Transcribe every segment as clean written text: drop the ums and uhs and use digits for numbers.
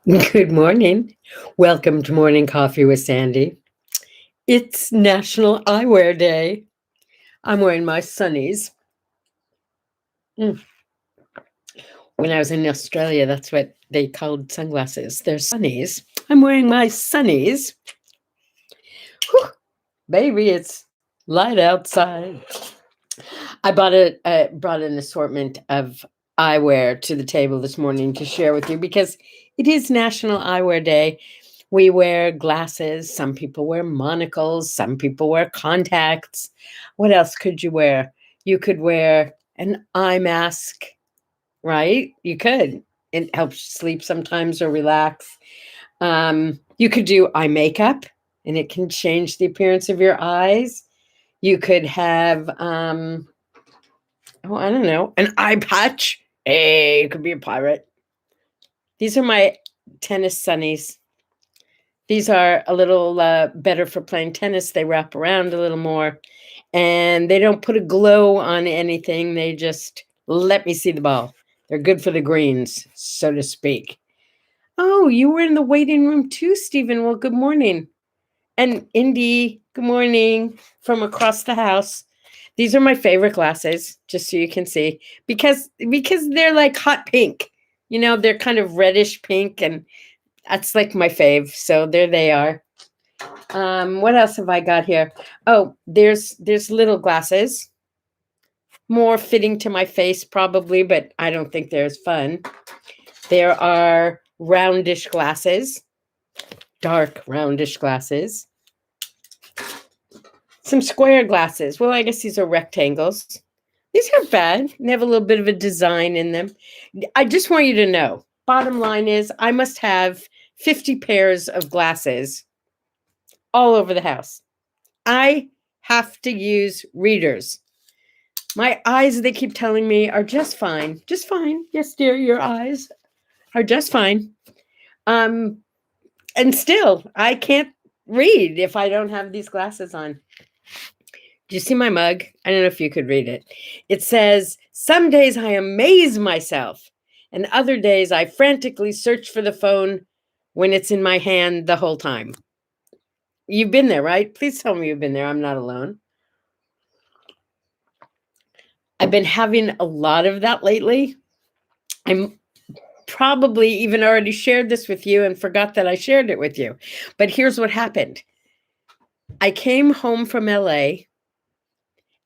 Good morning. Welcome to Morning Coffee with Sandy. It's National Eyewear Day. I'm wearing my sunnies. Mm. When I was in Australia, that's what they called sunglasses. They're sunnies. I'm wearing my sunnies. Whew, baby, it's light outside. I brought an assortment of eyewear to the table this morning to share with you because it is National Eyewear Day. We wear glasses. Some people wear monocles. Some people wear contacts. What else could you wear? You could wear an eye mask, right? You could. It helps you sleep sometimes or relax. You could do eye makeup, and it can change the appearance of your eyes. You could have, I don't know, an eye patch. Hey, you could be a pirate. These are my tennis sunnies. These are a little better for playing tennis. They wrap around a little more and they don't put a glow on anything. They just let me see the ball. They're good for the greens, so to speak. Oh, you were in the waiting room too, Stephen. Well, good morning. And Indy, good morning from across the house. These are my favorite glasses, just so you can see, because they're like hot pink. You know, they're kind of reddish pink, and that's like my fave. So there they are. What else have I got here? Oh, there's little glasses, more fitting to my face probably, but I don't think they're as fun. There are roundish glasses, dark roundish glasses. Some square glasses. Well, I guess these are rectangles. These aren't bad. They have a little bit of a design in them. I just want you to know, bottom line is I must have 50 pairs of glasses all over the house. I have to use readers. My eyes, they keep telling me, are just fine. Just fine. Yes, dear, your eyes are just fine. And still, I can't read if I don't have these glasses on. Do you see my mug? I don't know if you could read it. It says, "Some days I amaze myself, and other days I frantically search for the phone when it's in my hand the whole time." You've been there, right? Please tell me you've been there. I'm not alone. I've been having a lot of that lately. I'm probably even already shared this with you and forgot that I shared it with you. But here's what happened. I came home from LA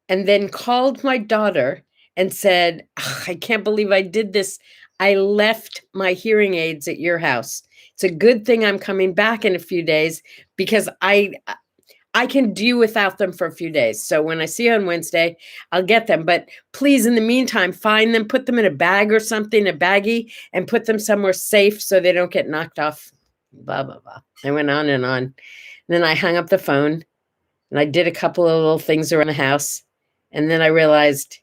and then called my daughter and said, "I can't believe I did this. I left my hearing aids at your house. It's a good thing I'm coming back in a few days because I can do without them for a few days. So when I see you on Wednesday, I'll get them. But please, in the meantime, find them, put them in a bag or something, a baggie, and put them somewhere safe so they don't get knocked off." Blah, blah, blah. I went on and on. And then I hung up the phone and I did a couple of little things around the house. And then I realized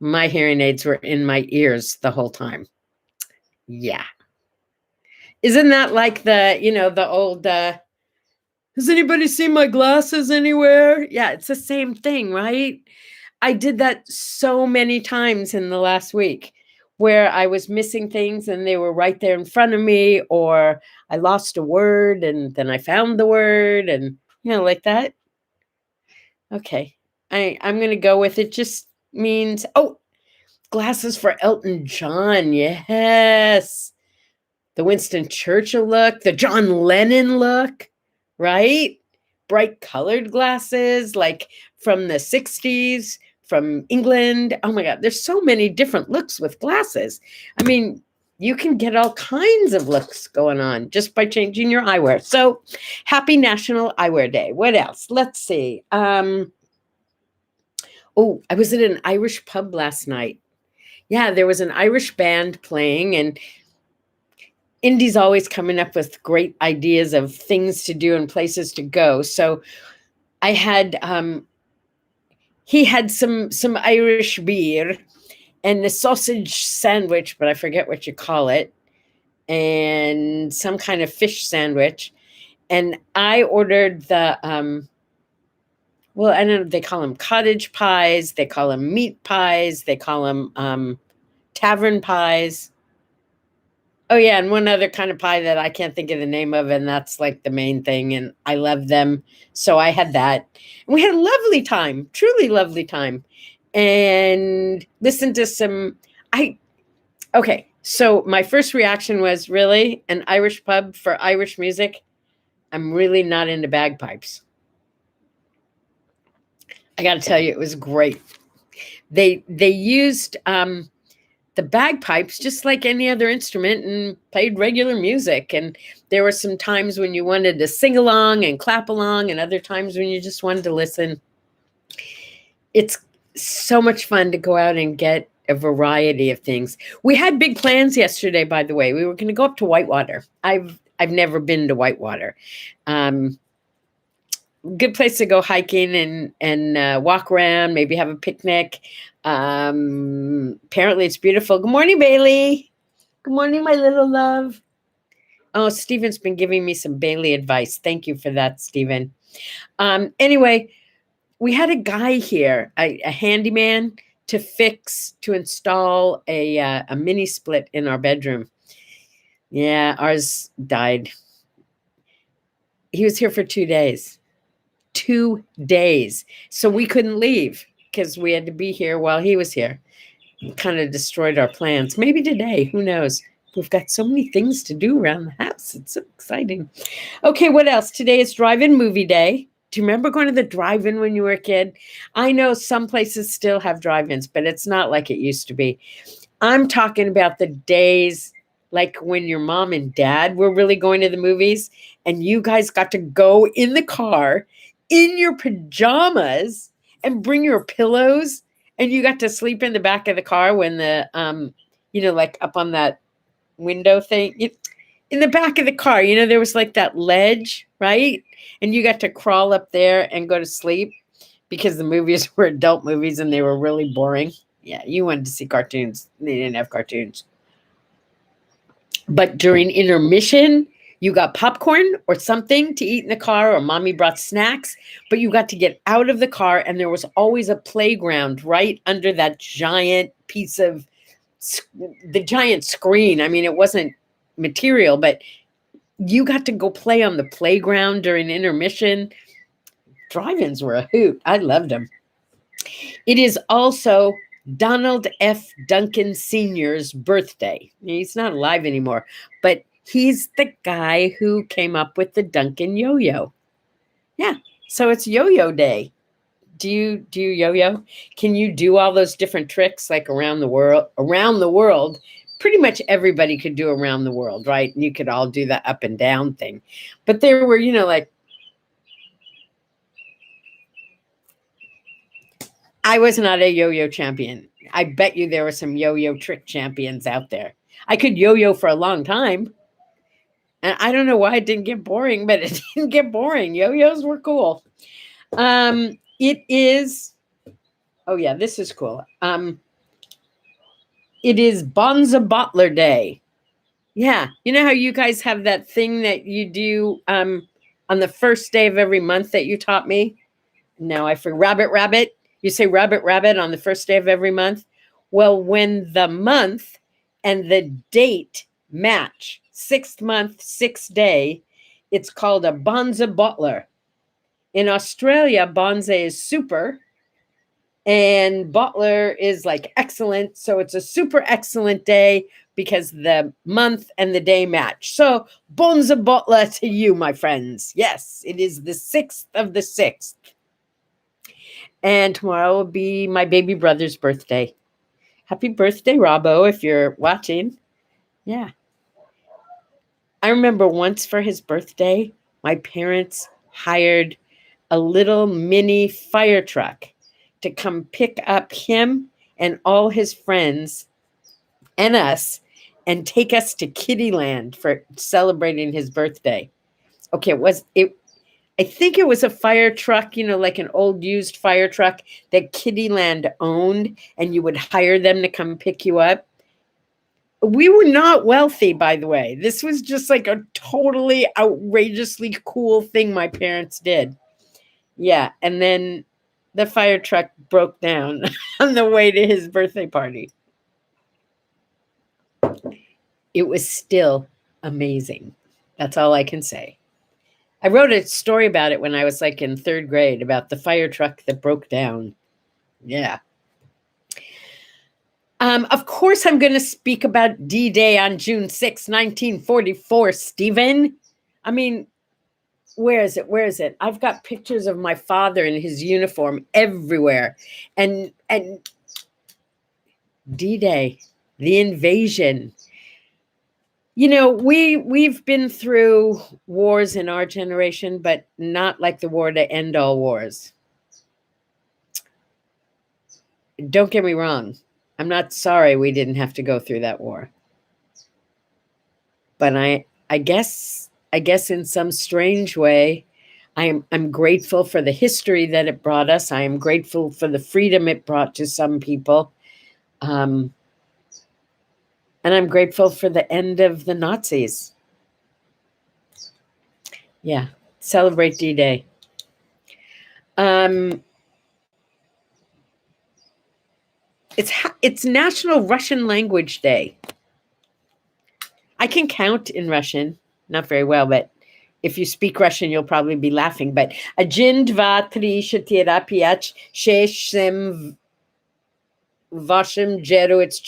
my hearing aids were in my ears the whole time. Yeah. Isn't that like the old, has anybody seen my glasses anywhere? Yeah, it's the same thing, right? I did that so many times in the last week where I was missing things and they were right there in front of me, or I lost a word and then I found the word and, like that. Okay. I'm going to go with it. Just means, oh, glasses for Elton John. Yes. The Winston Churchill look, the John Lennon look, right? Bright colored glasses, like from the 60s, from England. Oh my God, there's so many different looks with glasses. I mean, you can get all kinds of looks going on just by changing your eyewear. So happy National Eyewear Day. What else? Let's see. I was at an Irish pub last night. Yeah, there was an Irish band playing, and Indy's always coming up with great ideas of things to do and places to go. So I had he had some Irish beer and a sausage sandwich, but I forget what you call it, and some kind of fish sandwich. And I ordered the well, I don't know, they call them cottage pies, they call them meat pies, they call them tavern pies. Oh yeah, and one other kind of pie that I can't think of the name of, and that's like the main thing, and I love them. So I had that. And we had a lovely time, truly lovely time. And listened to some I okay, so my first reaction was really an Irish pub for Irish music. I'm really not into bagpipes. I got to tell you, it was great. They used the bagpipes just like any other instrument and played regular music. And there were some times when you wanted to sing along and clap along, and other times when you just wanted to listen. It's so much fun to go out and get a variety of things. We had big plans yesterday, by the way. We were going to go up to Whitewater. I've never been to Whitewater. Good place to go hiking and walk around, maybe have a picnic. Apparently it's beautiful. Good morning, Bailey. Good morning, my little love. Oh, Stephen's been giving me some Bailey advice. Thank you for that, Stephen. Anyway, we had a guy here, a handyman, to install a mini split in our bedroom. Yeah, ours died. He was here for 2 days. 2 days. So we couldn't leave because we had to be here while he was here. Kind of destroyed our plans. Maybe today, who knows? We've got so many things to do around the house. It's so exciting. Okay, what else? Today is drive-in movie day. Do you remember going to the drive-in when you were a kid? I know some places still have drive-ins, but it's not like it used to be. I'm talking about the days like when your mom and dad were really going to the movies and you guys got to go in the car in your pajamas and bring your pillows, and you got to sleep in the back of the car when the like up on that window thing in the back of the car, there was like that ledge, right? And you got to crawl up there and go to sleep because the movies were adult movies and they were really boring. Yeah, you wanted to see cartoons. They didn't have cartoons. But during intermission, you got popcorn or something to eat in the car, or mommy brought snacks, but you got to get out of the car and there was always a playground right under that giant piece of the giant screen. I mean, it wasn't material, but you got to go play on the playground during intermission. Drive-ins were a hoot. I loved them. It is also Donald F. Duncan Sr.'s birthday. He's not alive anymore, but he's the guy who came up with the Duncan yo-yo. Yeah, so it's yo-yo day. Do you yo-yo? Can you do all those different tricks like around the world? Around the world, pretty much everybody could do around the world, right? And you could all do the up and down thing. But there were, like, I was not a yo-yo champion. I bet you there were some yo-yo trick champions out there. I could yo-yo for a long time. And I don't know why it didn't get boring, but it didn't get boring. Yo-yos were cool. It is, oh yeah, this is cool. It is Bonza Bottler Day. Yeah. You know how you guys have that thing that you do on the first day of every month that you taught me? No, I forgot. Rabbit. You say rabbit on the first day of every month. Well, when the month and the date match, 6th month, 6th day, it's called a Bonza Bottler. In Australia, Bonza is super and Bottler is like excellent. So it's a super excellent day because the month and the day match. So Bonza Bottler to you, my friends. Yes, it is the 6th of the 6th. And tomorrow will be my baby brother's birthday. Happy birthday, Robbo, if you're watching. Yeah. I remember once for his birthday, my parents hired a little mini fire truck to come pick up him and all his friends and us and take us to Kittyland for celebrating his birthday. Okay, I think it was a fire truck, like an old used fire truck that Kittyland owned, and you would hire them to come pick you up. We were not wealthy, by the way. This was just like a totally outrageously cool thing my parents did. Yeah, and then the fire truck broke down on the way to his birthday party. it was still amazing. That's all I can say. I wrote a story about it when I was like in 3rd grade about the fire truck that broke down. Yeah. Of course, I'm going to speak about D-Day on June 6, 1944, Stephen. I mean, where is it? Where is it? I've got pictures of my father in his uniform everywhere. And D-Day, the invasion. You know, we've been through wars in our generation, but not like the war to end all wars. Don't get me wrong. I'm not sorry we didn't have to go through that war. But I guess in some strange way, I'm grateful for the history that it brought us. I am grateful for the freedom it brought to some people. And I'm grateful for the end of the Nazis. Yeah, celebrate D-Day. It's National Russian Language Day. I can count in Russian, not very well, but if you speak Russian, you'll probably be laughing. But 1, 2, 3, 4, 5, 6, 7, 8,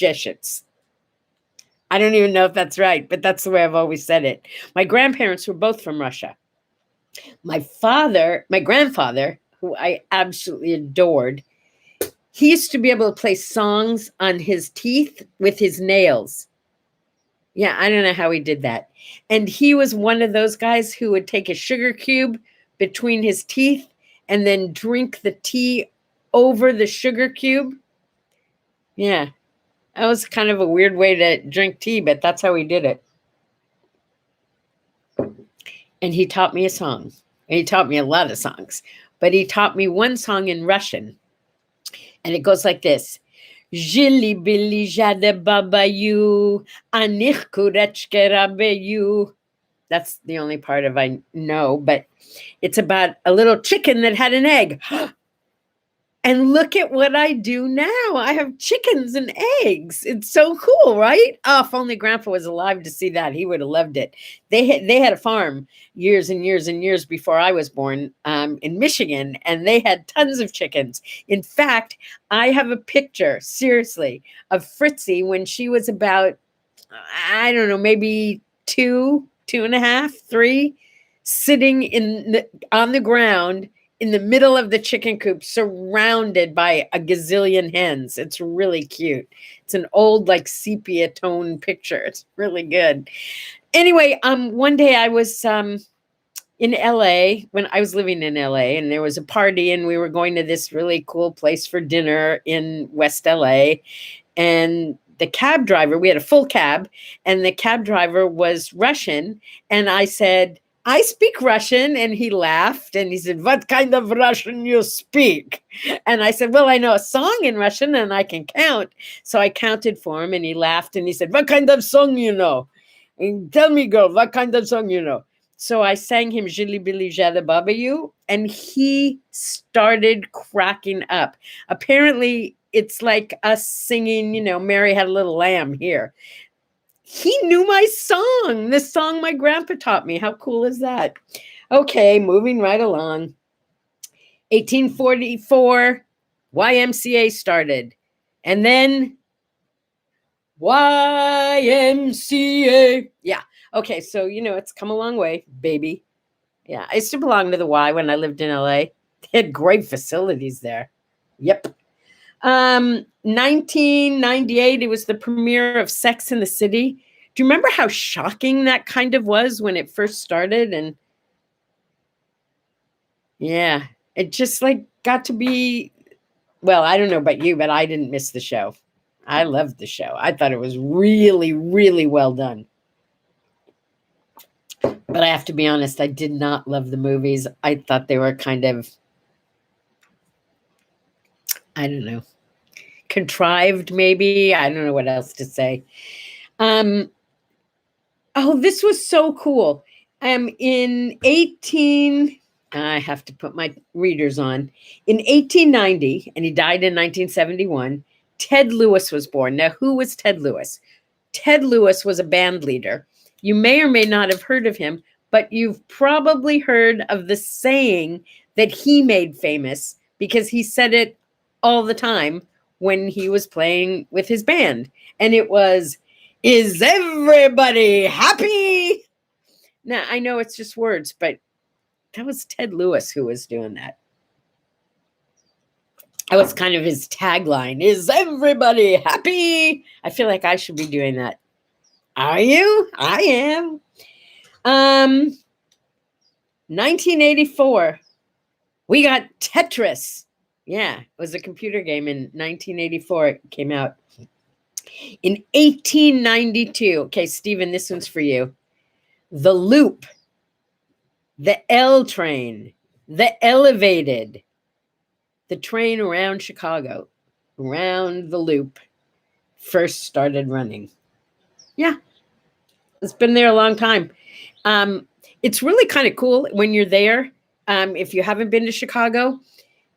9, I don't even know if that's right, but that's the way I've always said it. My grandparents were both from Russia. My grandfather, who I absolutely adored, he used to be able to play songs on his teeth with his nails. Yeah, I don't know how he did that. And he was one of those guys who would take a sugar cube between his teeth and then drink the tea over the sugar cube. Yeah, that was kind of a weird way to drink tea, but that's how he did it. And he taught me a song. And he taught me a lot of songs, but he taught me one song in Russian. And it goes like this. Жили были жада бабаю, а них курочка рабаю. That's the only part of I know, but it's about a little chicken that had an egg. And look at what I do now. I have chickens and eggs. It's so cool, right? Oh, if only Grandpa was alive to see that, he would have loved it. They had a farm years and years and years before I was born in Michigan, and they had tons of chickens. In fact, I have a picture, seriously, of Fritzy when she was about, I don't know, maybe 2.5, 3, sitting on the ground in the middle of the chicken coop, surrounded by a gazillion hens. It's really cute. It's an old, like, sepia tone picture. It's really good. Anyway, one day I was in LA when I was living in LA, and there was a party, and we were going to this really cool place for dinner in West LA. And the cab driver, we had a full cab, and the cab driver was Russian. And I said, I speak Russian. And he laughed and he said, what kind of Russian you speak? And I said, well, I know a song in Russian and I can count. So I counted for him and he laughed and he said, what kind of song you know? And tell me, girl, what kind of song you know? So I sang him Jili Bili Jada Babayu, and he started cracking up. Apparently, it's like us singing, Mary Had a Little Lamb here. He knew my song, the song my grandpa taught me. How cool is that? Okay, moving right along. 1844, YMCA started. And then YMCA. Yeah. Okay, so, it's come a long way, baby. Yeah, I used to belong to the Y when I lived in LA. They had great facilities there. Yep. 1998, it was the premiere of Sex and the City. Do you remember how shocking that kind of was when it first started? And yeah, it just got to be, well, I don't know about you, but I didn't miss the show. I loved the show. I thought it was really, really well done. But I have to be honest, I did not love the movies. I thought they were kind of, I don't know, contrived maybe. I don't know what else to say. Oh, this was so cool. I have to put my readers on. In 1890, and he died in 1971, Ted Lewis was born. Now, who was Ted Lewis? Ted Lewis was a band leader. You may or may not have heard of him, but you've probably heard of the saying that he made famous because he said it all the time when he was playing with his band. And it was, "Is everybody happy?" Now, I know it's just words, but that was Ted Lewis who was doing that. That was kind of his tagline. "Is everybody happy?" I feel like I should be doing that. Are you? I am. 1984. We got Tetris. Yeah, it was a computer game in 1984. It came out. In 1892. Okay, Stephen, this one's for you. The Loop, the L train, the Elevated, the train around Chicago, around the Loop, first started running. Yeah, it's been there a long time. It's really kind of cool when you're there. If you haven't been to Chicago,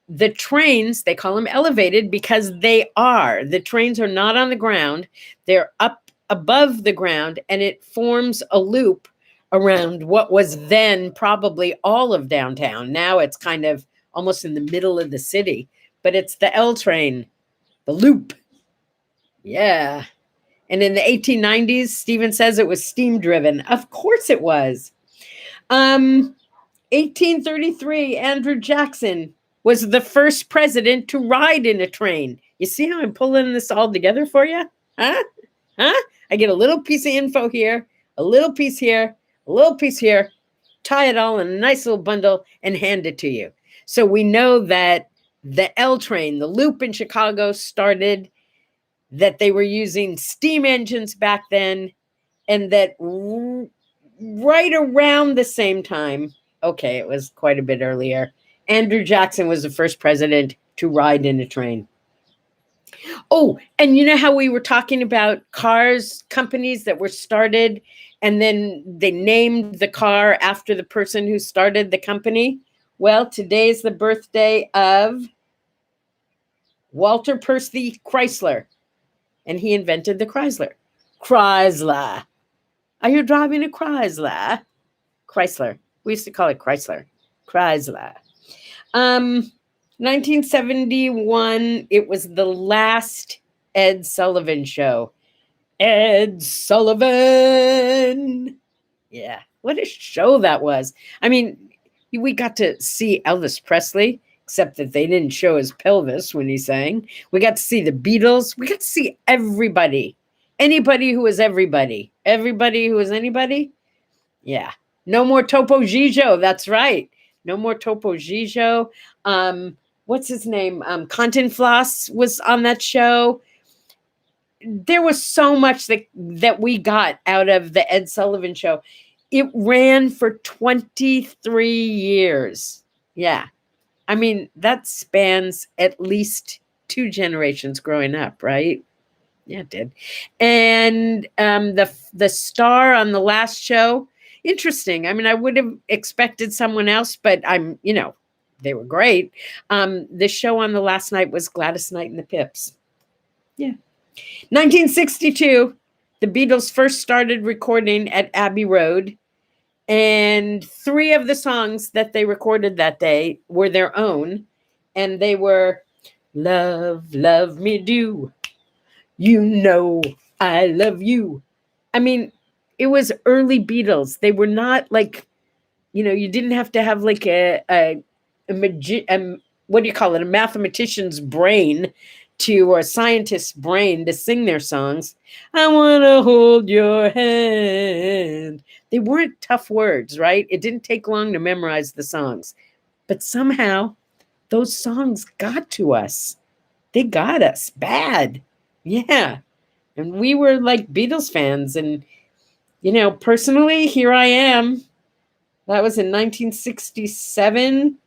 the trains, they call them elevated because they are. The trains are not on the ground. They're up above the ground, and it forms a loop around what was then probably all of downtown. Now it's kind of almost in the middle of the city, but it's the L train, the Loop. Yeah. And in the 1890s, Stephen says it was steam driven. Of course it was. 1833, Andrew Jackson was the first president to ride in a train. You see how I'm pulling this all together for you? Huh? I get a little piece of info here, a little piece here, a little piece here, tie it all in a nice little bundle and hand it to you. So we know that the L train, the Loop in Chicago, started, that they were using steam engines back then, and that right around the same time, okay, it was quite a bit earlier, Andrew Jackson was the first president to ride in a train. Oh, and you know how we were talking about cars, companies that were started, and then they named the car after the person who started the company? Well, today's the birthday of Walter Percy Chrysler, and he invented the Chrysler. Chrysler. Are you driving a Chrysler? Chrysler. We used to call it Chrysler. Chrysler. 1971, it was the last Ed Sullivan show. Ed Sullivan. Yeah, what a show that was. I mean, we got to see Elvis Presley, except that they didn't show his pelvis when he sang. We got to see the Beatles. We got to see everybody. Anybody who was everybody. Everybody who was anybody. Yeah. No more Topo Gigio. That's right. No more Topo Gigio. What's his name? Cantinflas was on that show. There was so much that we got out of the Ed Sullivan Show. It ran for 23 years. Yeah. I mean, that spans at least 2 generations growing up, right? Yeah, it did. And the star on the last show, interesting. I mean, I would have expected someone else, but they were great. The show on the last night was Gladys Knight and the Pips. Yeah. 1962, the Beatles first started recording at Abbey Road, and 3 of the songs that they recorded that day were their own, and they were Love, Love Me Do, You Know I Love You. I mean, it was early Beatles. They were not like, you didn't have to have like what do you call it? A mathematician's brain or a scientist's brain to sing their songs. I want to hold your hand. They weren't tough words, right? It didn't take long to memorize the songs. But somehow those songs got to us. They got us bad. Yeah. And we were like Beatles fans. And, personally, here I am. That was in 1967.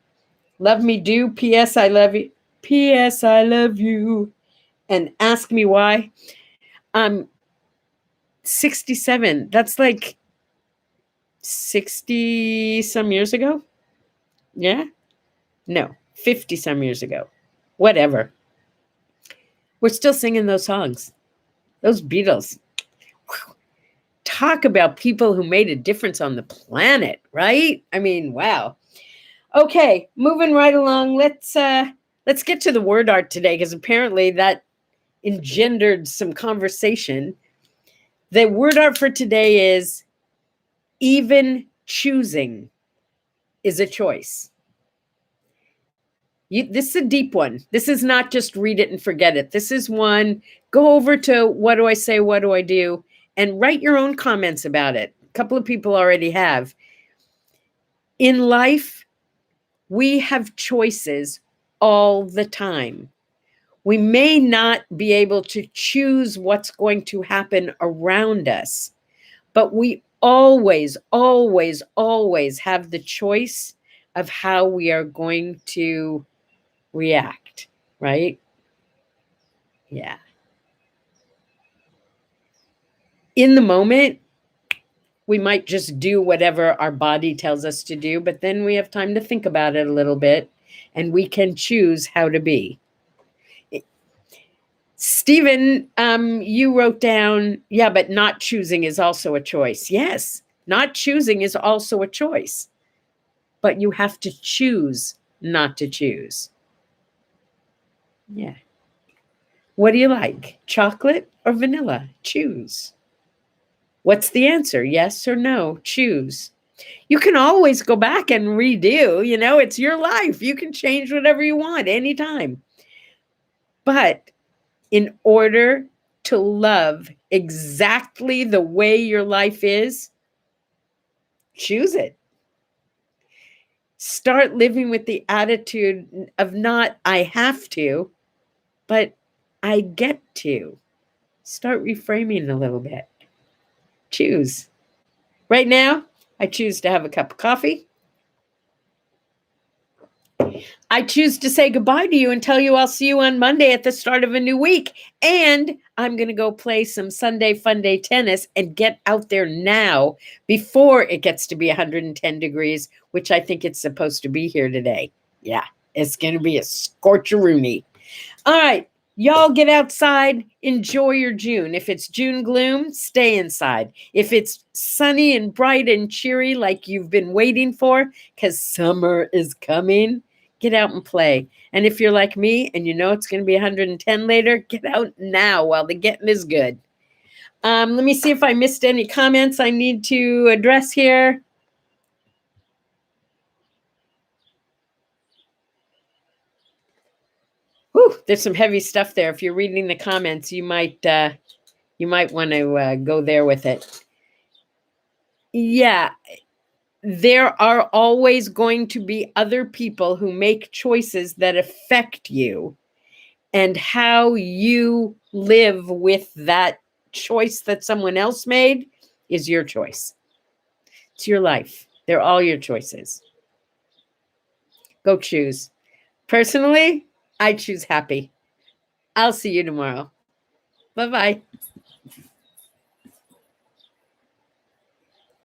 Love Me Do, P.S. I Love You. P.S. I Love You. And Ask Me Why. 67. That's like 60 some years ago. Yeah? No, 50 some years ago. Whatever. We're still singing those songs. Those Beatles. talk about people who made a difference on the planet, right? I mean, wow. Okay, moving right along. Let's get to the word art today, because apparently that engendered some conversation. The word art for today is even choosing is a choice. This is a deep one. This is not just read it and forget it. This is one, go over to what do I say, what do I do, and write your own comments about it. A couple of people already have. In life, we have choices all the time. We may not be able to choose what's going to happen around us, but we always, always, always have the choice of how we are going to react, right? Yeah. In the moment, we might just do whatever our body tells us to do, but then we have time to think about it a little bit, and we can choose how to be. Stephen, you wrote down, yeah, but not choosing is also a choice. Yes, not choosing is also a choice, but you have to choose not to choose. Yeah. What do you like, chocolate or vanilla? Choose. What's the answer? Yes or no? Choose. You can always go back and redo, it's your life. You can change whatever you want anytime. But in order to love exactly the way your life is, choose it. Start living with the attitude of not I have to, but I get to. Start reframing a little bit. Choose. Right now, I choose to have a cup of coffee. I choose to say goodbye to you and tell you I'll see you on Monday at the start of a new week. And I'm going to go play some Sunday Funday tennis and get out there now before it gets to be 110 degrees, which I think it's supposed to be here today. Yeah, it's going to be a scorcheroony. All right, y'all get outside, enjoy your June. If it's June gloom, stay inside. If it's sunny and bright and cheery like you've been waiting for, because summer is coming, get out and play. And if you're like me and you know it's going to be 110 later, get out now while the getting is good. Let me see if I missed any comments I need to address here. Whew, there's some heavy stuff there. If you're reading the comments, you might want to go there with it. Yeah, there are always going to be other people who make choices that affect you, and how you live with that choice that someone else made is your choice. It's your life. They're all your choices. Go choose. Personally, I choose happy. I'll see you tomorrow. Bye-bye.